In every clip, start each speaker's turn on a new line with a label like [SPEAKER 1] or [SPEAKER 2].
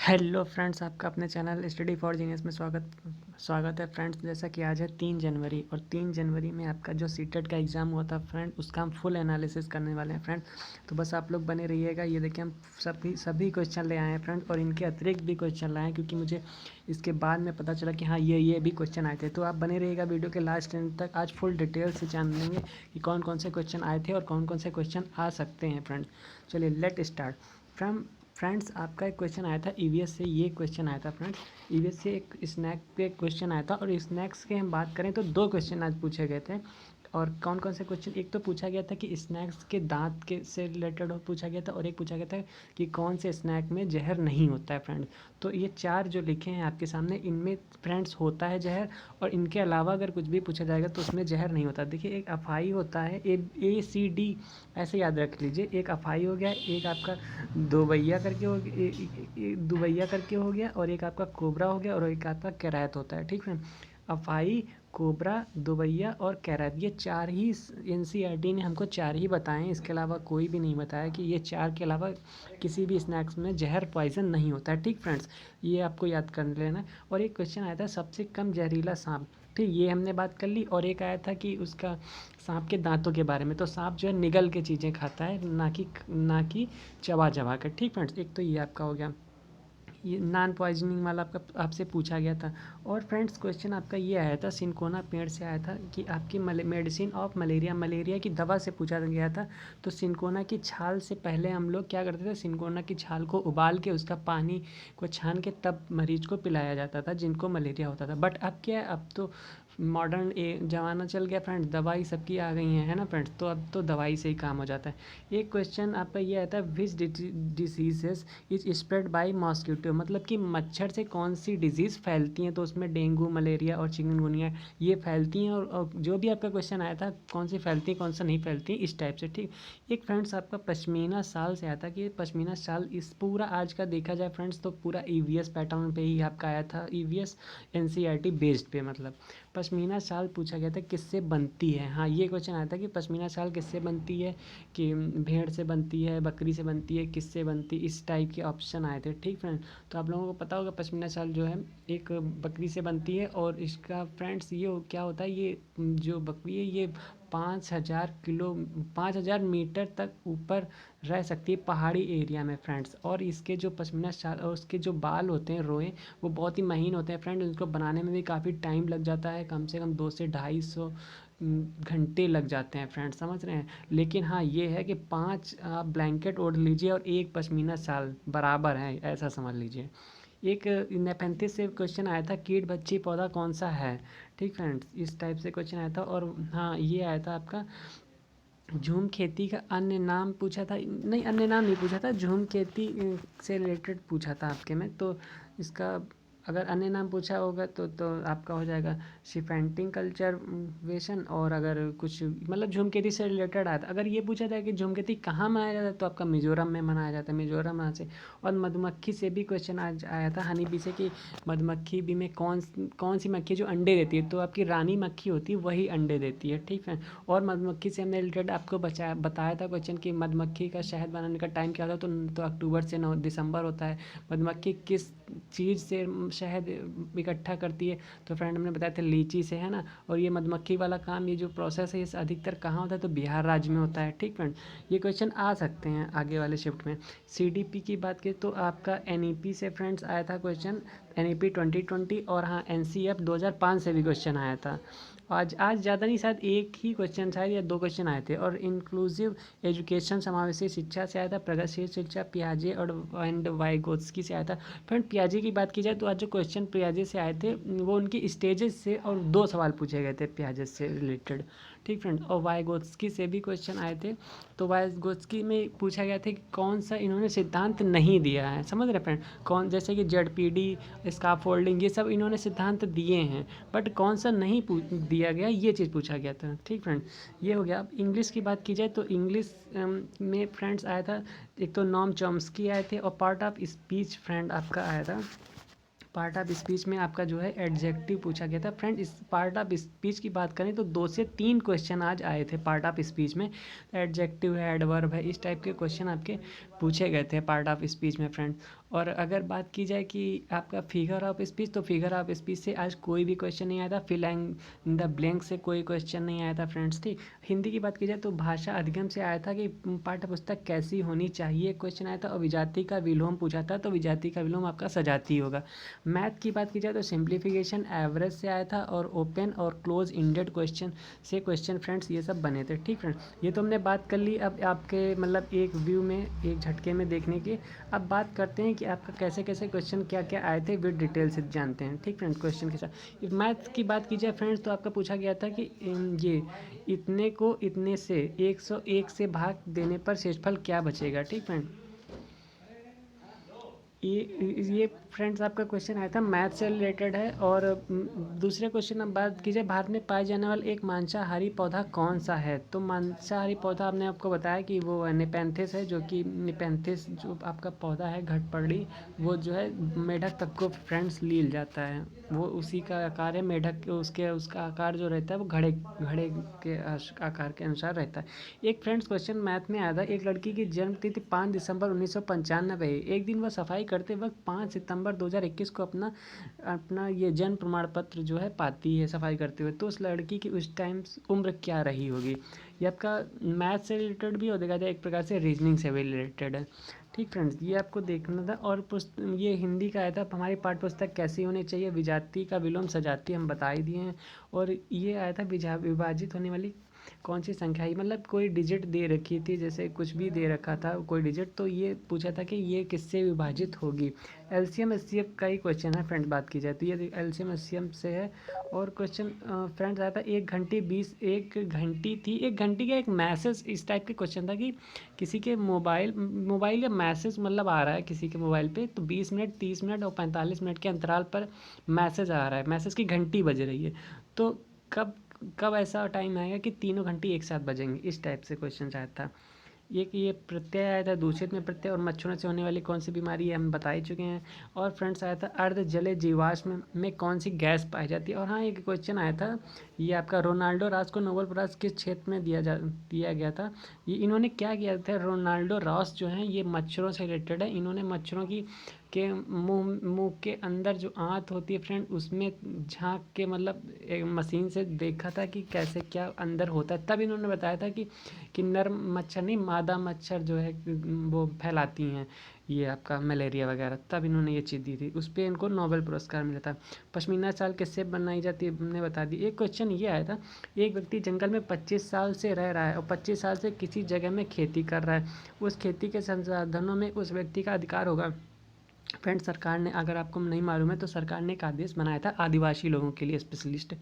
[SPEAKER 1] Hello friends, आपका अपने channel study for genius में स्वागत है फ्रेंड्स। जैसा कि आज है 3 जनवरी और 3 जनवरी में आपका जो सीटेट का एग्ज़ाम हुआ था फ्रेंड, उसका हम फुल एनालिसिस करने वाले हैं फ्रेंड। तो बस आप लोग बने रहिएगा। ये देखिए हम सभी क्वेश्चन ले आए हैं फ्रेंड, और इनके अतिरिक्त भी क्वेश्चन लाए हैं क्योंकि मुझे इसके बाद में पता चला कि हाँ ये भी क्वेश्चन आए थे। तो आप बने रहिएगा वीडियो के लास्ट एंड तक। आज फुल डिटेल से जान लेंगे कि कौन कौन से क्वेश्चन आए थे और कौन कौन से क्वेश्चन आ सकते हैं फ्रेंड। चलिए लेट स्टार्ट फ्रेंड्स। आपका एक क्वेश्चन आया था ईवीएस से। ये क्वेश्चन आया था फ्रेंड्स ईवीएस से, एक स्नैक पे क्वेश्चन आया था। और स्नैक्स के हम बात करें तो 2 क्वेश्चन आज पूछे गए थे। और कौन कौन से क्वेश्चन, एक तो पूछा गया था कि स्नैक्स के दांत के से रिलेटेड पूछा गया था, और एक पूछा गया था कि कौन से स्नैक में जहर नहीं होता है फ्रेंड्स। तो ये 4 जो लिखे हैं आपके सामने, इनमें फ्रेंड्स होता है जहर, और इनके अलावा अगर कुछ भी पूछा जाएगा तो उसमें जहर नहीं होता। देखिए एक अफाई होता है, ACD ऐसे याद रख लीजिए। एक अफाई हो गया, एक आपका दुबैया करके हो गया, और एक आपका कोबरा हो गया, और एक आपका कैरात होता है। ठीक है, अफाई, कोबरा, दुबैया और कैरात, ये 4 ही NCERT ने हमको 4 ही बताए हैं। इसके अलावा कोई भी नहीं बताया कि ये 4 के अलावा किसी भी स्नैक्स में जहर पॉइजन नहीं होता है। ठीक फ्रेंड्स, ये आपको याद कर लेना। और एक क्वेश्चन आया था सबसे कम जहरीला सांप। ठीक, ये हमने बात कर ली। और एक आया था कि उसका सांप के दांतों के बारे में। तो सांप जो है निगल के चीज़ें खाता है, ना कि चबा चबा कर। ठीक फ्रेंड्स, एक तो ये आपका हो गया। ये नॉन पॉइजनिंग वाला आपसे पूछा गया था। और फ्रेंड्स क्वेश्चन आपका ये आया था, सिनकोना पेड़ से आया था कि आपकी मेडिसिन ऑफ मलेरिया की दवा से पूछा गया था। तो सिनकोना की छाल से पहले हम लोग क्या करते थे, सिनकोना की छाल को उबाल के उसका पानी को छान के तब मरीज को पिलाया जाता था जिनको मलेरिया होता था। बट अब क्या है, अब तो मॉडर्न ज़माना चल गया फ्रेंड्स, दवाई सबकी आ गई है ना फ्रेंड्स। तो अब तो दवाई से ही काम हो जाता है। एक क्वेश्चन आपका ये आता है, which diseases is spread by mosquito, मतलब कि मच्छर से कौन सी डिजीज़ फैलती हैं। तो उसमें डेंगू, मलेरिया और चिकनगुनिया ये फैलती हैं। और जो भी आपका क्वेश्चन आया था कौन सी फैलती है कौन सा नहीं फैलती, इस टाइप से। ठीक, एक फ्रेंड्स आपका पश्मीना शाल से आया था कि पश्मीना शाल, इस पूरा आज का देखा जाए फ्रेंड्स तो पूरा EVS पैटर्न पे ही आपका आया था। EVS NCERT बेस्ड पे, मतलब पश्मीना शाल पूछा गया था किससे बनती है। हाँ, ये क्वेश्चन आया था कि पश्मीना शाल किससे बनती है, कि भेड़ से बनती है, बकरी से बनती है, किससे बनती, इस टाइप के ऑप्शन आए थे। ठीक फ्रेंड, तो आप लोगों को पता होगा पश्मीना शाल जो है एक बकरी से बनती है। और इसका फ्रेंड्स ये क्या होता है, ये जो बकरी है ये 5,000 मीटर तक ऊपर रह सकती है पहाड़ी एरिया में फ्रेंड्स। और इसके जो पश्मीना शाल और उसके जो बाल होते हैं, रोए, वो बहुत ही महीन होते हैं फ्रेंड। उनको बनाने में भी काफ़ी टाइम लग जाता है, कम से कम 2 से 250 घंटे लग जाते हैं फ्रेंड्स, समझ रहे हैं। लेकिन हाँ ये है कि 5 आप ब्लैंकेट ओढ़ लीजिए और 1 पश्मीना शाल बराबर है, ऐसा समझ लीजिए। एक नेपेंथिस से क्वेश्चन आया था, कीट बच्ची पौधा कौन सा है। ठीक फ्रेंड्स, इस टाइप से क्वेश्चन आया था। और हाँ ये आया था आपका, झूम खेती का अन्य नाम पूछा था। नहीं, अन्य नाम नहीं पूछा था, झूम खेती से रिलेटेड पूछा था आपके में। तो इसका अगर अन्य नाम पूछा होगा तो आपका हो जाएगा शिफेंटिंग कल्चरवेशन। और अगर कुछ मतलब झूम खेती से रिलेटेड आया था। अगर ये पूछा जाए कि झूम खेती कहाँ मनाया जाता है तो आपका मिजोरम में मनाया जाता है, मिजोरम यहाँ से। और मधुमक्खी से भी क्वेश्चन आज आया था, हनी बी से, कि मधुमक्खी भी में कौन सी मक्खी जो अंडे देती है। तो आपकी रानी मक्खी होती है, वही अंडे देती है। ठीक है, और मधुमक्खी से हमने रिलेटेड आपको बताया था क्वेश्चन कि मधुमक्खी का शहद बनाने का टाइम क्या होता है। तो अक्टूबर से दिसंबर होता है। मधुमक्खी किस चीज़ से शहद इकट्ठा करती है, तो फ्रेंड हमने बताया था लीची से, है ना। और ये मधुमक्खी वाला काम, ये जो प्रोसेस है, ये अधिकतर कहाँ होता है, तो बिहार राज्य में होता है। ठीक फ्रेंड, ये क्वेश्चन आ सकते हैं आगे वाले शिफ्ट में। CDP की बात करें तो आपका NEP से फ्रेंड्स आया था क्वेश्चन, NEP 2020। और हाँ NCF 2005 से भी क्वेश्चन आया था। आज ज़्यादा नहीं, शायद एक ही क्वेश्चन शायद या 2 क्वेश्चन आए थे। और इंक्लूसिव एजुकेशन, समावेशी शिक्षा से आया था, प्रगतिशील शिक्षा पियाजे और वाइगोत्स्की से आया था। फ्रेंड पियाजे की बात की जाए तो आज जो क्वेश्चन पियाजे से आए थे वो उनकी स्टेजेस से, और 2 सवाल पूछे गए थे पियाजे से रिलेटेड। ठीक फ्रेंड, और वाइगोत्स्की से भी क्वेश्चन आए थे। तो वाइगोत्स्की में पूछा गया था कि कौन सा इन्होंने सिद्धांत नहीं दिया है, समझ रहे फ्रेंड। कौन, जैसे कि ZPD, स्काफोल्डिंग, ये सब इन्होंने सिद्धांत दिए हैं, बट कौन सा नहीं दिया गया, ये चीज़ पूछा गया था। ठीक फ्रेंड, ये हो गया। अब इंग्लिश की बात की जाए तो इंग्लिश में फ्रेंड्स आया था, एक तो नॉम चॉम्स्की आए थे, और पार्ट ऑफ स्पीच फ्रेंड आपका आया था। पार्ट ऑफ स्पीच में आपका जो है एडजेक्टिव पूछा गया था फ्रेंड। इस पार्ट ऑफ स्पीच की बात करें तो 2 से 3 क्वेश्चन आज आए थे पार्ट ऑफ स्पीच में। एडजेक्टिव है, एडवर्ब है, इस टाइप के क्वेश्चन आपके पूछे गए थे पार्ट ऑफ स्पीच में फ्रेंड। और अगर बात की जाए कि आपका फिगर ऑफ स्पीच, तो फिगर ऑफ स्पीच से आज कोई भी क्वेश्चन नहीं आया था। फिल इन द ब्लैंक से कोई क्वेश्चन नहीं आया था फ्रेंड्स। ठीक, हिंदी की बात की जाए तो भाषा अधिगम से आया था कि पाठ्य पुस्तक कैसी होनी चाहिए क्वेश्चन आया था। और विजाति का विलोम पूछा था, तो विजाति का विलोम आपका सजाती होगा। मैथ की बात की जाए तो सिंप्लीफिकेशन एवरेज से आया था, और ओपन और क्लोज इंडेड क्वेश्चन से क्वेश्चन फ्रेंड्स ये सब बने थे। ठीक फ्रेंड्स, ये तो हमने बात कर ली अब आपके मतलब एक व्यू में, एक झटके में देखने की। अब बात करते हैं कि आपका कैसे कैसे क्वेश्चन क्या क्या आए थे, विद डिटेल से जानते हैं। ठीक फ्रेंड्स, क्वेश्चन के साथ मैथ की बात की जाए फ्रेंड्स तो आपका पूछा गया था कि ये इतने को इतने से 101 से भाग देने पर शेषफल क्या बचेगा। ठीक फ्रेंड, ये फ्रेंड्स आपका क्वेश्चन आया था, मैथ से रिलेटेड है। और दूसरे क्वेश्चन अब बात की जाए, भारत में पाए जाने वाला एक मांसाहारी पौधा कौन सा है। तो मांसाहारी पौधा हमने आपको बताया कि वो निपेंथिस है, जो कि निपेंथिस जो आपका पौधा है घटपड़ी, वो जो है मेढक तक को फ्रेंड्स लील जाता है। वो उसी का आकार है मेढक, उसका आकार जो रहता है वो घड़े घड़े के आकार के अनुसार रहता है। एक फ्रेंड्स क्वेश्चन मैथ में आया था, एक लड़की की जन्म तिथि 5 दिसंबर 1995 है। एक दिन वह सफाई करते वक्त 5 सितंबर 2021 को अपना अपना ये जन्म प्रमाण पत्र जो है पाती है सफाई करते हुए। तो उस लड़की की उस टाइम उम्र क्या रही होगी। ये आपका मैथ से रिलेटेड भी हो, देखा जाए एक प्रकार से रीजनिंग से भी रिलेटेड है। ठीक फ्रेंड्स, ये आपको देखना था। और ये हिंदी का आया था, हमारी पाठ्य पुस्तक कैसी होनी चाहिए, विजाति का विलोम सजाती हम बता ही दिए हैं। और ये आया था विभाजित होने वाली कौन सी संख्या है, मतलब कोई डिजिट दे रखी थी, जैसे कुछ भी दे रखा था कोई डिजिट, तो ये पूछा था कि ये किससे विभाजित होगी। एलसीएम एचसीएफ का ही क्वेश्चन है फ्रेंड्स, बात की जाए तो ये एलसीएम एचसीएम से है। और क्वेश्चन फ्रेंड्स आया था, एक घंटी थी, एक घंटी का एक मैसेज, इस टाइप के क्वेश्चन था कि किसी के मोबाइल का मैसेज मतलब आ रहा है किसी के मोबाइल पे, तो 20 मिनट 30 मिनट और 45 मिनट के अंतराल पर मैसेज आ रहा है, मैसेज की घंटी बज रही है। तो कब कब ऐसा टाइम आएगा कि तीनों घंटी एक साथ बजेंगे, इस टाइप से क्वेश्चन आया था। ये प्रत्यय आया था, दूषित में प्रत्यय और मच्छरों से होने वाली कौन सी बीमारी है हम बता ही चुके हैं। और फ्रेंड्स आया था, अर्ध जले जीवाश्म में कौन सी गैस पाई जाती है। और हाँ, एक क्वेश्चन आया था, ये आपका रोनाल्डो रॉस को नोबेल प्राइज किस क्षेत्र में दिया गया था। ये इन्होंने क्या किया था, रोनाल्डो रॉस जो हैं ये मच्छरों से रिलेटेड है। इन्होंने मच्छरों की के मुंह के अंदर जो आंत होती है फ्रेंड, उसमें झांक के मतलब एक मशीन से देखा था कि कैसे क्या अंदर होता है। तब इन्होंने बताया था कि नर मच्छर नहीं, मादा मच्छर जो है वो फैलाती हैं ये आपका मलेरिया वगैरह। तब इन्होंने ये चीज़ दी थी, उस पर इनको नोबेल पुरस्कार मिला था। पश्मीना शाल किससे बनाई जाती है हमने बता दी। एक क्वेश्चन ये आया था, एक व्यक्ति जंगल में 25 साल से रह रहा है और 25 साल से किसी जगह में खेती कर रहा है। उस खेती के संसाधनों में उस व्यक्ति का अधिकार होगा। फ्रेंड, सरकार ने, अगर आपको नहीं मालूम है तो सरकार ने एक आदेश बनाया था आदिवासी लोगों के लिए, स्पेशलिस्ट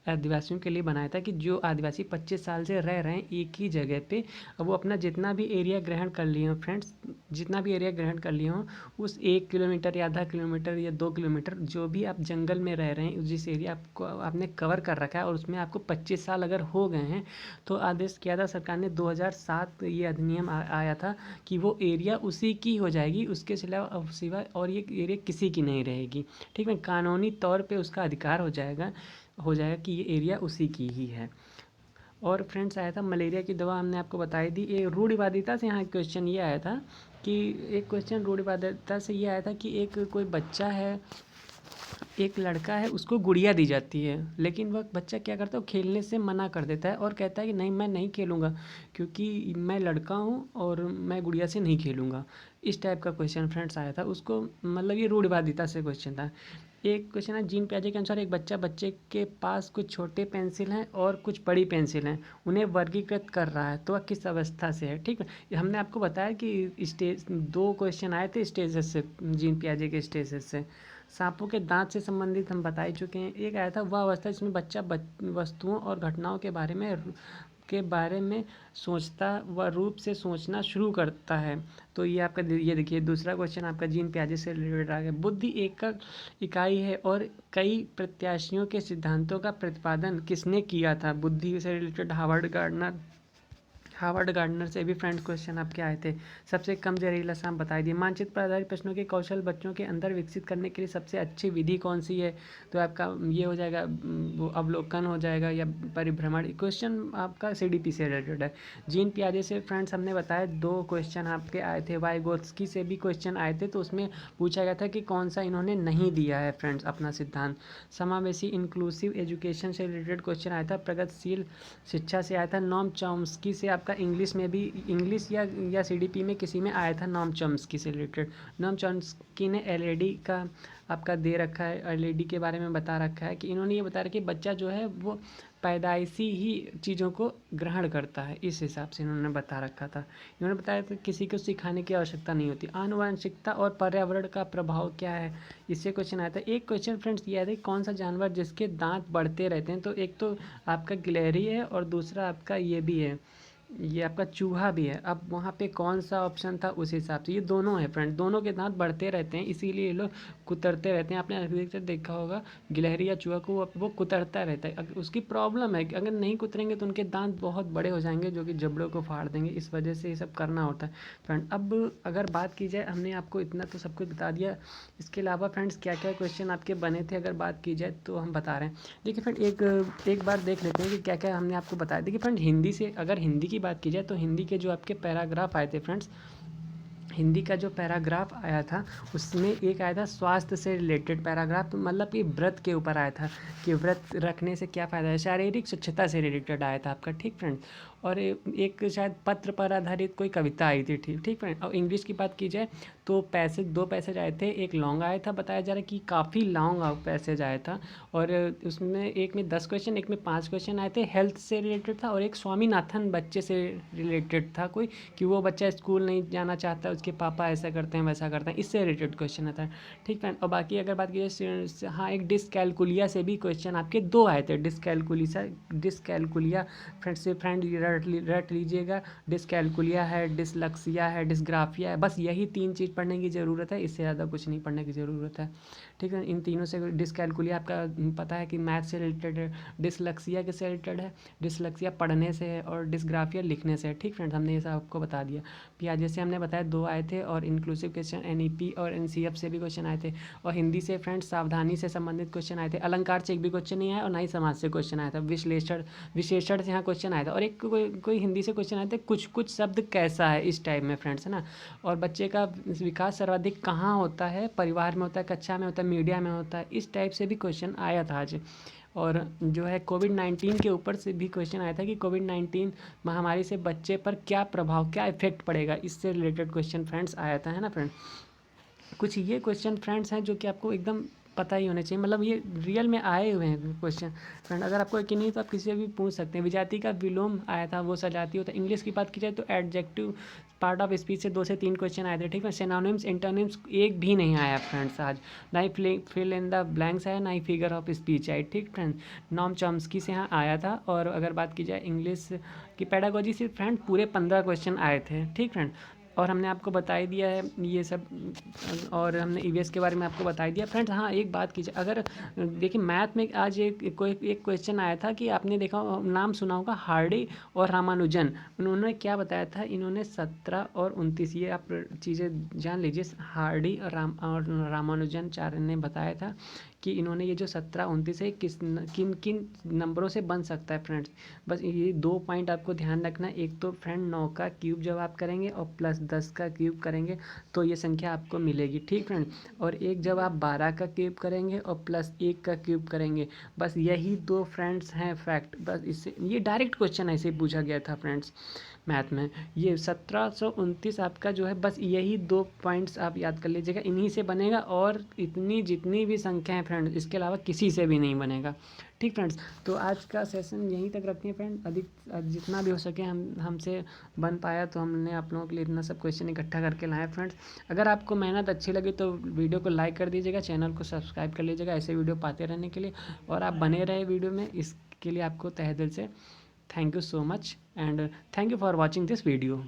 [SPEAKER 1] आदिवासियों के लिए बनाया था कि जो आदिवासी 25 साल से रह रहे हैं एक ही जगह पे, वो अपना जितना भी एरिया ग्रहण कर लिए हों फ्रेंड्स, जितना भी एरिया ग्रहण कर लिए हों, उस 1 किलोमीटर या आधा किलोमीटर या 2 किलोमीटर जो भी आप जंगल में रह रहे हैं, जिस एरिया आपको आपने कवर कर रखा है और उसमें आपको 25 साल अगर हो गए हैं, तो आदेश किया था सरकार ने 2007 ये अधिनियम आया था कि वो एरिया उसी की हो जाएगी, उसके सिवाय और ये एरिया किसी की नहीं रहेगी। ठीक है, कानूनी तौर पे उसका अधिकार हो जाएगा कि ये एरिया उसी की ही है। और फ्रेंड्स आया था, मलेरिया की दवा हमने आपको बताई दी। एक रूढ़िवादिता से यहाँ क्वेश्चन ये आया था कि एक क्वेश्चन रूढ़िवादिता से ये आया था कि एक कोई बच्चा है, एक लड़का है, उसको गुड़िया दी जाती है, लेकिन वह बच्चा क्या करता है, वो खेलने से मना कर देता है और कहता है कि नहीं, मैं नहीं खेलूँगा क्योंकि मैं लड़का हूँ और मैं गुड़िया से नहीं खेलूँगा। इस टाइप का क्वेश्चन फ्रेंड्स आया था, उसको मतलब ये रूढ़िवादिता से क्वेश्चन था। एक क्वेश्चन है, जीन पियाजे के अनुसार एक बच्चे के पास कुछ छोटे पेंसिल हैं और कुछ बड़ी पेंसिल हैं, उन्हें वर्गीकृत कर रहा है, तो वह किस अवस्था से है। ठीक है, हमने आपको बताया कि स्टेज 2 क्वेश्चन आए थे स्टेजेस से, जीन पियाजे के स्टेजेस से। सांपों के दांत से संबंधित हम बता ही चुके हैं। एक आया था, वह अवस्था जिसमें बच्चा वस्तुओं और घटनाओं के बारे में सोचता व रूप से सोचना शुरू करता है। तो ये आपका, ये देखिए दूसरा क्वेश्चन आपका जीन पियाजे से रिलेटेड आ गया। बुद्धि एकक इकाई है और कई प्रत्याशियों के सिद्धांतों का प्रतिपादन किसने किया था। बुद्धि से related Harvard gardener Harvard gardener से भी फ्रेंड्स क्वेश्चन आपके आए थे। सबसे कम जहरीला सांप बता दिए। मानचित्र पर आधारित प्रश्नों के कौशल बच्चों के अंदर विकसित करने के लिए सबसे अच्छी विधि कौन सी है? तो आपका ये हो जाएगा, वो अवलोकन हो जाएगा या परिभ्रमण। क्वेश्चन आपका सीडीपी से रिलेटेड है। जीन पियाजे से फ्रेंड्स हमने बताया 2 क्वेश्चन आपके आए थे। वाइगोत्स्की से भी क्वेश्चन आए थे, तो उसमें पूछा गया था कि कौन सा इन्होंने नहीं दिया है फ्रेंड्स अपना सिद्धांत। समावेशी इंक्लूसिव एजुकेशन से रिलेटेड क्वेश्चन आया था। प्रगतिशील शिक्षा से आया था। नॉम चॉम्स्की से आपका इंग्लिश में भी, इंग्लिश या सीडीपी में किसी में आया था नॉम चॉम्स्की से रिलेटेड। नॉम चॉम्स्की ने एलईडी का आपका दे रखा है, एलईडी के बारे में बता रखा है कि इन्होंने ये बता रखा है कि बच्चा जो है वो पैदाइशी ही चीज़ों को ग्रहण करता है, इस हिसाब से इन्होंने बता रखा था। इन्होंने बताया था किसी को सिखाने की आवश्यकता नहीं होती। आनुवंशिकता और पर्यावरण का प्रभाव क्या है, इससे क्वेश्चन आया था। एक क्वेश्चन फ्रेंड्स ये है कौन सा जानवर जिसके दांत बढ़ते रहते हैं, तो एक तो आपका गिलहरी है और दूसरा आपका ये भी है, ये आपका चूहा भी है। अब वहाँ पे कौन सा ऑप्शन था उस हिसाब से, ये दोनों है फ्रेंड, दोनों के दांत बढ़ते रहते हैं, इसीलिए ये लोग कुतरते रहते हैं। आपने अधिकतर देखा होगा गिलहरी या चूहा को वो कुतरता रहता है। उसकी प्रॉब्लम है कि अगर नहीं कुतरेंगे तो उनके दांत बहुत बड़े हो जाएंगे जो कि जबड़ों को फाड़ देंगे, इस वजह से ये सब करना होता है फ्रेंड। अब अगर बात की जाए, हमने आपको इतना तो सब कुछ बता दिया, इसके अलावा फ्रेंड्स क्या क्या क्वेश्चन आपके बने थे अगर बात की जाए तो हम बता रहे हैं। देखिए फ्रेंड एक बार देख लेते हैं कि क्या क्या हमने आपको बताया। देखिए फ्रेंड हिंदी से, अगर हिंदी की बात की जाए तो हिंदी के जो आपके पैराग्राफ आए थे फ्रेंड्स, हिंदी का जो पैराग्राफ आया था उसमें एक आया था स्वास्थ्य से रिलेटेड पैराग्राफ, मतलब कि व्रत के ऊपर आया था कि व्रत रखने से क्या फ़ायदा है, शारीरिक स्वच्छता से रिलेटेड आया था आपका, ठीक फ्रेंड। और एक शायद पत्र पर आधारित कोई कविता आई थी, ठीक ठीक फ्रेंड। और इंग्लिश की बात की जाए तो पैसेज, 2 पैसेज आए थे। एक लॉन्ग आया था, बताया जा रहा है कि काफ़ी लॉन्ग पैसेज आया था, और उसमें एक में 10 क्वेश्चन, एक में 5 क्वेश्चन आए थे। हेल्थ से रिलेटेड था, और एक स्वामीनाथन बच्चे से रिलेटेड था कोई, कि वो बच्चा स्कूल नहीं जाना चाहता, उसके पापा ऐसा करते हैं वैसा करते हैं, इससे रिलेटेड क्वेश्चन आता है, ठीक फ्रेंड। और बाकी अगर बात की जाए, हाँ एक डिसकैलकुलिया से भी क्वेश्चन आपके 2 आए थे। डिसकैलकुलिया फ्रेंड रट लीजिएगा। डिसकैलकुलिया है, डिसलक्सिया है, डिसग्राफिया है, बस यही 3 चीज़ पढ़ने की ज़रूरत है, इससे ज़्यादा कुछ नहीं पढ़ने की ज़रूरत है, ठीक है। इन तीनों से, डिसकैलकुलिया आपका पता है कि मैथ से रिलेटेड है, डिसलक्सिया किससे रिलेटेड है, डिसलक्सिया पढ़ने से है, और डिसग्राफिया लिखने से है, ठीक फ्रेंड्स, हमने ये सब आपको बता दिया। पियाजे से हमने बताया 2 आए थे, और इंक्लूसिव क्वेश्चन एनईपी और एनसीएफ से भी क्वेश्चन आए थे। और हिंदी से फ्रेंड्स सावधानी से संबंधित क्वेश्चन आए थे। अलंकार से एक भी क्वेश्चन नहीं आया, और ना ही समाज से क्वेश्चन आया था। विशेषण से यहाँ क्वेश्चन आया था, और एक कोई हिंदी से क्वेश्चन आए थे, कुछ कुछ शब्द कैसा है, इस टाइप में फ्रेंड्स, है ना। और बच्चे का विकास सर्वाधिक कहाँ होता है, परिवार में होता है, कक्षा में होता है, मीडिया में होता है, इस टाइप से भी क्वेश्चन आया था आज। और जो है कोविड-19 के ऊपर से भी क्वेश्चन आया था कि कोविड-19 महामारी से बच्चे पर क्या प्रभाव, क्या इफेक्ट पड़ेगा, इससे रिलेटेड क्वेश्चन फ्रेंड्स आया था, है ना फ्रेंड। कुछ ये क्वेश्चन फ्रेंड्स हैं जो कि आपको एकदम पता ही होने चाहिए, मतलब ये रियल में आए हुए हैं क्वेश्चन फ्रेंड। अगर आपको यकीन नहीं तो आप किसी से भी पूछ सकते हैं। विजाति का विलोम आया था, वो सजाती होता है। इंग्लिश की बात की जाए तो एडजेक्टिव पार्ट ऑफ स्पीच से 2 से 3 क्वेश्चन आए थे, ठीक है। सिनोनिम्स इंटरनिम्स एक भी नहीं आया फ्रेंड्स आज, ना ही फिल इन द ब्लैंक्स आया, ना ही फिगर ऑफ स्पीच आई, ठीक फ्रेंड। नॉम चॉम्स्की से यहाँ आया था। और अगर बात की जाए इंग्लिश की पेडागोजी से फ्रेंड पूरे 15 क्वेश्चन आए थे, ठीक फ्रेंड। और हमने आपको बता ही दिया है ये सब, और हमने ईवीएस के बारे में आपको बता ही दिया फ्रेंड्स। हाँ एक बात कीजिए, अगर देखिए मैथ में आज एक क्वेश्चन आया था कि आपने देखा, नाम सुना होगा हार्डी और रामानुजन, उन्होंने क्या बताया था, इन्होंने 17 और 29, ये आप चीज़ें जान लीजिए। हार्डी और रामानुजन चार ने बताया था कि इन्होंने ये जो 17 29 है किन किन नंबरों से बन सकता है फ्रेंड्स। बस ये 2 पॉइंट आपको ध्यान रखना। एक तो फ्रेंड 9 का क्यूब जब आप करेंगे और प्लस 10 का क्यूब करेंगे तो ये संख्या आपको मिलेगी, ठीक फ्रेंड। और एक जब आप 12 का क्यूब करेंगे और प्लस 1 का क्यूब करेंगे, बस यही 2 फ्रेंड्स हैं फैक्ट। बस इससे ये डायरेक्ट क्वेश्चन ऐसे ही पूछा गया था फ्रेंड्स मैथ में। ये 1729 आपका जो है, बस यही 2 पॉइंट्स आप याद कर लीजिएगा, इन्हीं से बनेगा। और इतनी जितनी भी संख्या है फ्रेंड्स, इसके अलावा किसी से भी नहीं बनेगा, ठीक फ्रेंड्स। तो आज का सेशन यहीं तक रखते हैं फ्रेंड। अधिक जितना भी हो सके हमसे बन पाया तो हमने आप लोगों के लिए इतना सब क्वेश्चन इकट्ठा करके लाए फ्रेंड्स। अगर आपको मेहनत अच्छी लगी तो वीडियो को लाइक कर दीजिएगा, चैनल को सब्सक्राइब कर लीजिएगा ऐसे वीडियो पाते रहने के लिए। और आप बने रहे वीडियो में, इसके लिए आपको तहे दिल से thank you so much, and thank you for watching this video.